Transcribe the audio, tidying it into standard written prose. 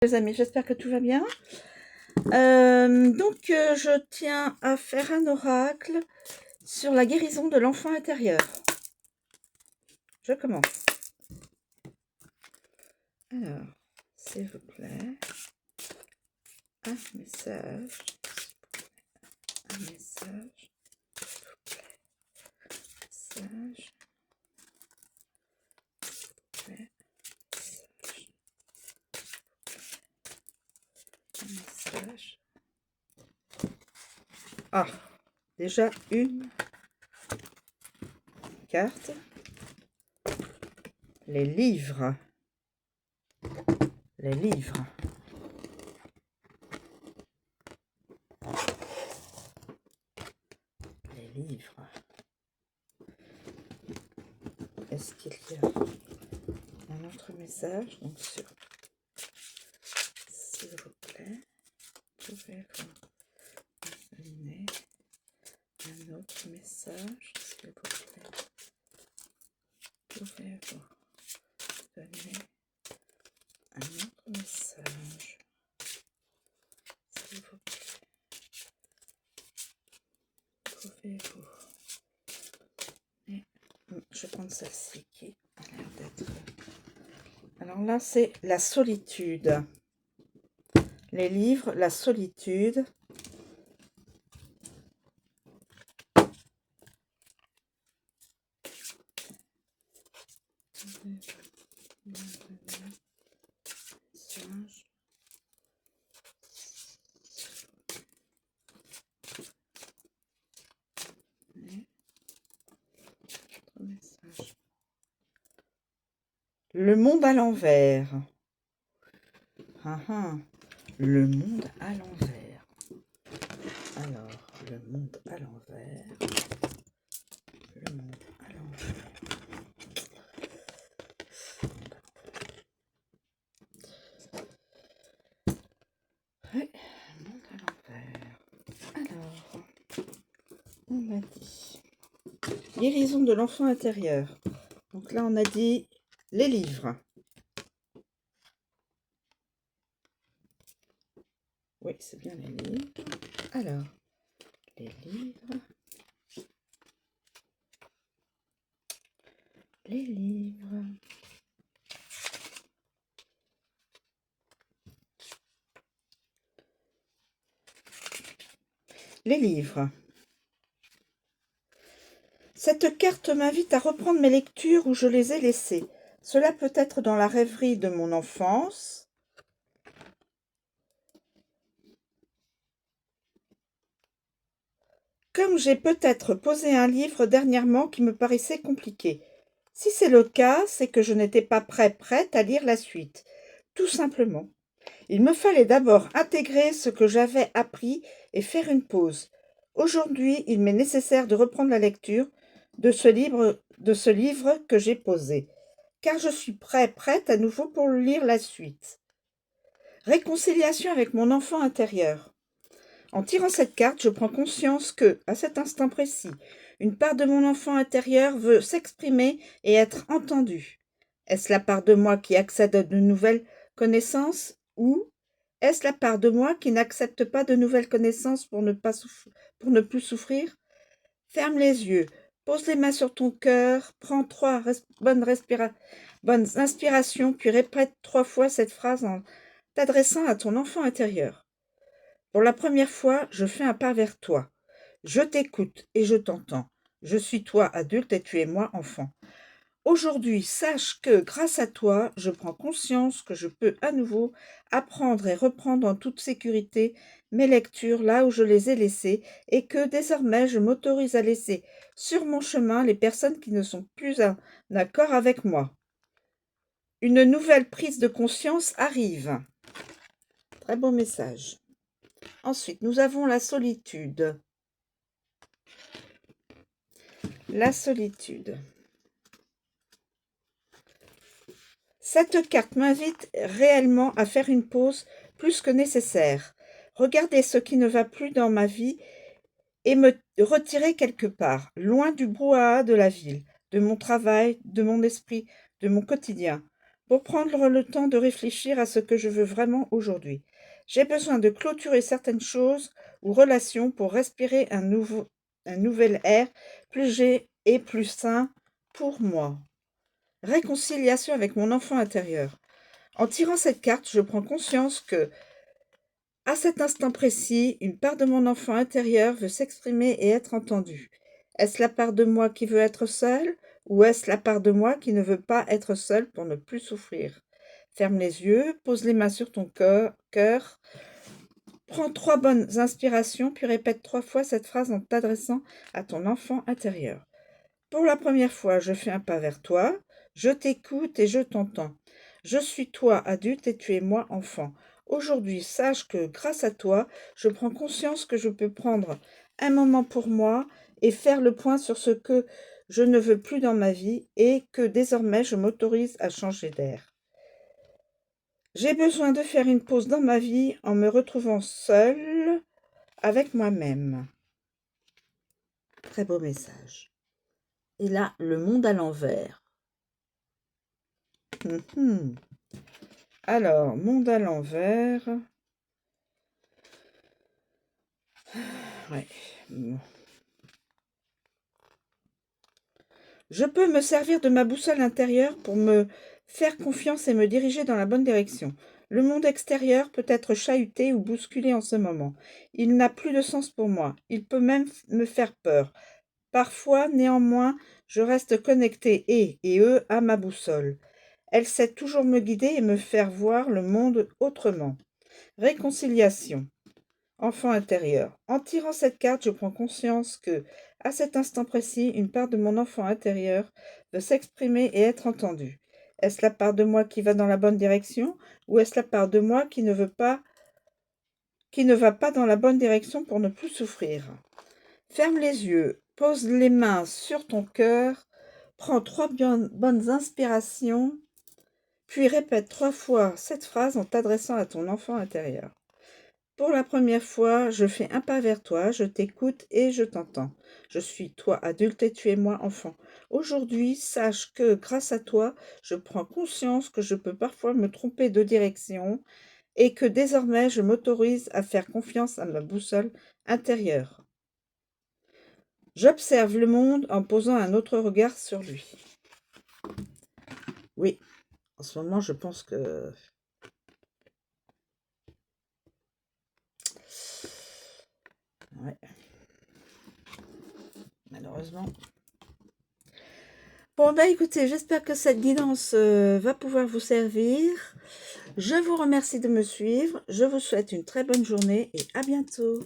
Les amis, j'espère que tout va bien. Je tiens à faire un oracle sur la guérison de l'enfant intérieur. Je commence. Alors, s'il vous plaît, un message, un message, s'il vous plaît, message, s'il vous plaît, message. Ah, déjà une carte. Les livres. Les livres. Les livres. Est-ce qu'il y a un autre message? Donc sur, s'il vous plaît, pouvez-vous me donner un autre message, s'il vous plaît? Pouvez-vous donner un autre message, s'il vous plaît? Pouvez-vous? Et je vais prendre celle-ci qui a l'air d'être... Alors là, c'est la solitude. Les livres, la solitude. Le monde à l'envers. Le monde à l'envers. Alors, le monde à l'envers. Le monde à l'envers. Oui, le monde à l'envers. Alors, on m'a dit guérison de l'enfant intérieur. Donc là, on a dit les livres. Oui, c'est bien les livres. Alors, les livres. Les livres. Les livres. Cette carte m'invite à reprendre mes lectures où je les ai laissées. Cela peut être dans la rêverie de mon enfance. Comme j'ai peut-être posé un livre dernièrement qui me paraissait compliqué. Si c'est le cas, c'est que je n'étais pas prête à lire la suite. Tout simplement. Il me fallait d'abord intégrer ce que j'avais appris et faire une pause. Aujourd'hui, il m'est nécessaire de reprendre la lecture de ce livre que j'ai posé, car je suis prête à nouveau pour lire la suite. Réconciliation avec mon enfant intérieur. En tirant cette carte, je prends conscience que, à cet instant précis, une part de mon enfant intérieur veut s'exprimer et être entendue. Est-ce la part de moi qui accède à de nouvelles connaissances ou est-ce la part de moi qui n'accepte pas de nouvelles connaissances pour ne plus souffrir? Ferme les yeux, pose les mains sur ton cœur, prends 3 bonnes inspirations, puis répète 3 fois cette phrase en t'adressant à ton enfant intérieur. Pour la première fois, je fais un pas vers toi. Je t'écoute et je t'entends. Je suis toi, adulte, et tu es moi, enfant. Aujourd'hui, sache que, grâce à toi, je prends conscience que je peux à nouveau apprendre et reprendre en toute sécurité mes lectures là où je les ai laissées et que, désormais, je m'autorise à laisser sur mon chemin les personnes qui ne sont plus en accord avec moi. Une nouvelle prise de conscience arrive. Très beau message. Ensuite, nous avons la solitude. La solitude. Cette carte m'invite réellement à faire une pause plus que nécessaire. Regarder ce qui ne va plus dans ma vie et me retirer quelque part, loin du brouhaha de la ville, de mon travail, de mon esprit, de mon quotidien. pour prendre le temps de réfléchir à ce que je veux vraiment aujourd'hui. J'ai besoin de clôturer certaines choses ou relations pour respirer un nouvel air plus léger et plus sain pour moi. Réconciliation avec mon enfant intérieur. En tirant cette carte, je prends conscience que, à cet instant précis, une part de mon enfant intérieur veut s'exprimer et être entendue. Est-ce la part de moi qui veut être seule, ou est-ce la part de moi qui ne veut pas être seule pour ne plus souffrir? Ferme les yeux, pose les mains sur ton cœur, prends 3 bonnes inspirations, puis répète 3 fois cette phrase en t'adressant à ton enfant intérieur. Pour la première fois, je fais un pas vers toi, je t'écoute et je t'entends. Je suis toi, adulte, et tu es moi, enfant. Aujourd'hui, sache que grâce à toi, je prends conscience que je peux prendre un moment pour moi et faire le point sur ce que je ne veux plus dans ma vie et que désormais je m'autorise à changer d'air. J'ai besoin de faire une pause dans ma vie en me retrouvant seule avec moi-même. Très beau message. Et là, le monde à l'envers. Alors, monde à l'envers. Ouais. Bon. Je peux me servir de ma boussole intérieure pour me faire confiance et me diriger dans la bonne direction. Le monde extérieur peut être chahuté ou bousculé en ce moment. Il n'a plus de sens pour moi. Il peut même me faire peur. Parfois, néanmoins, je reste connecté et eux à ma boussole. Elle sait toujours me guider et me faire voir le monde autrement. Réconciliation. Enfant intérieur. En tirant cette carte, je prends conscience que, à cet instant précis, une part de mon enfant intérieur veut s'exprimer et être entendue. Est-ce la part de moi qui va dans la bonne direction, ou est-ce la part de moi qui ne va pas dans la bonne direction pour ne plus souffrir? Ferme les yeux, pose les mains sur ton cœur, prends 3 bonnes inspirations, puis répète 3 fois cette phrase en t'adressant à ton enfant intérieur. Pour la première fois, je fais un pas vers toi, je t'écoute et je t'entends. Je suis toi adulte et tu es moi enfant. Aujourd'hui, sache que grâce à toi, je prends conscience que je peux parfois me tromper de direction et que désormais je m'autorise à faire confiance à ma boussole intérieure. J'observe le monde en posant un autre regard sur lui. Oui, en ce moment, je pense que... Ouais. Malheureusement. Bon, bah écoutez, j'espère que cette guidance va pouvoir vous servir. Je vous remercie de me suivre. Je vous souhaite une très bonne journée et à bientôt.